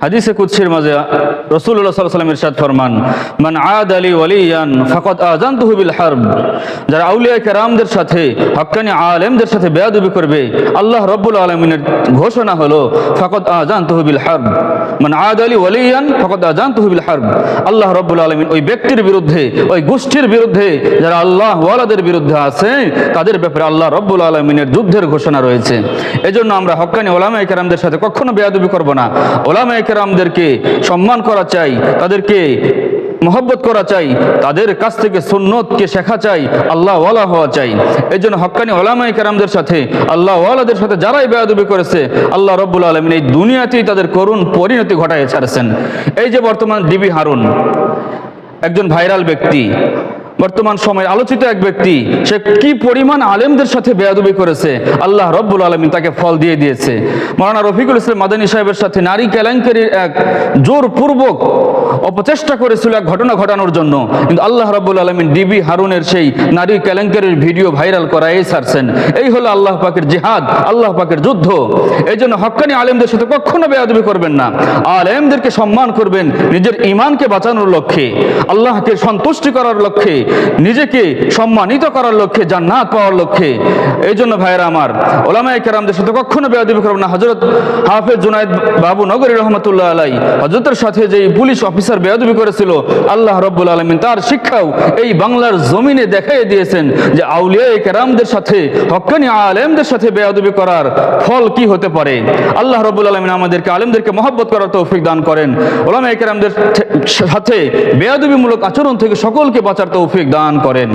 হাদিসে কুদসির মাঝে রাসূলুল্লাহ সাল্লাল্লাহু আলাইহি ওয়াসাল্লাম ইরশাদ ফরমান, মান আদ আলী ওয়ালিয়ান ফাকাদ আযানতুহু বিল হারব। যারা আউলিয়া কেরামদের সাথে, হক্কানি আলেমদের সাথে বেয়াদবি করবে, আল্লাহ রাব্বুল আলামিনের ঘোষণা হলো ফাকাদ আযানতুহু বিল হারব। মান আদ আলী ওয়ালিয়ান ফাকাদ আযানতুহু বিল হারব। আল্লাহ রাব্বুল আলামিন ওই ব্যক্তির বিরুদ্ধে, ওই গোষ্ঠীর বিরুদ্ধে যারা আল্লাহ ওয়ালাদের বিরুদ্ধে আছে, তাদের ব্যাপারে আল্লাহ রাব্বুল আলামিনের যুদ্ধের ঘোষণা রয়েছে। এজন্য আমরা হক্কানি ওলামায়ে কেরামদের সাথে কখনো বেয়াদবি করব না। ওলামায়ে কেরামদেরকে সম্মান করা চাই, তাদেরকে মহব্বত করা চাই, তাদের কাছ থেকে সুন্নতকে শেখা চাই, আল্লাহ ওয়ালা হওয়া চাই। এই জন্য হক্কানি ওলামায়ে কেরামদের সাথে, আল্লাহ ওয়ালাদের সাথে যারাই বেয়াদবি করেছে, আল্লাহ রাব্বুল আলামিন এই দুনিয়াতেই তাদের করুণ পরিণতি ঘটায় ছাড়ছেন। এই যে বর্তমান ডিবি হারুন, একজন ভাইরাল ব্যক্তি, বর্তমান সময়ের আলোচিত এক ব্যক্তি, সে কি পরিমাণ আলেমদের সাথে বেয়াদবি করেছে, আল্লাহ রাব্বুল আলামিন তাকে ফল দিয়ে দিয়েছে। মাওলানা রফিকুল ইসলাম মাদানী সাহেবের সাথে নারী কেলেঙ্কারির এক জোরপূর্বক অপচেষ্টা করেছিল এক ঘটনা ঘটানোর জন্য, কিন্তু আল্লাহ রাব্বুল আলামিন ডিবি হারুনের সেই নারী কেলেঙ্কারির ভিডিও ভাইরাল করাই ছাড়ছেন। এই হলো আল্লাহ পাকের জিহাদ, আল্লাহ পাকের যুদ্ধ। এই জন্য হক্কানি আলেমদের সাথে কখনো বেয়াদবি করবেন না। আলেমদেরকে সম্মান করবেন নিজের ঈমানকে বাঁচানোর লক্ষ্যে, আল্লাহকে সন্তুষ্টি করার লক্ষ্যে, নিজেকে সম্মানিত করার লক্ষ্যে, জান্নাত পাওয়ার লক্ষ্যে। এই জন্য ভাইয়েরা আমার, ওলামায়ে কেরামদের সাথে কখনো বেয়াদবি করবেন না। হযরত হাফেজ জুনায়েদ বাবু নগরী রহমাতুল্লাহ আলাইহি, হযরতের সাথে যে পুলিশ অফিসার বেয়াদবি করেছিল, আল্লাহ রাব্বুল আলামিন তার শিক্ষাও এই বাংলার জমিনে দেখাই দিয়েছেন যে আউলিয়ায়ে কেরামদের সাথে, হক্কানি আলেমদের সাথে বেয়াদবি করার ফল কি হতে পারে। আল্লাহ রাব্বুল আলামিন আমাদেরকে, আলেমদেরকে মহব্বত করার তৌফিক দান করেন। ওলামায়ে কেরামদের সাথে বেয়াদবিমূলক আচরণ থেকে সকলকে বাঁচার তৌফিক দান করেন।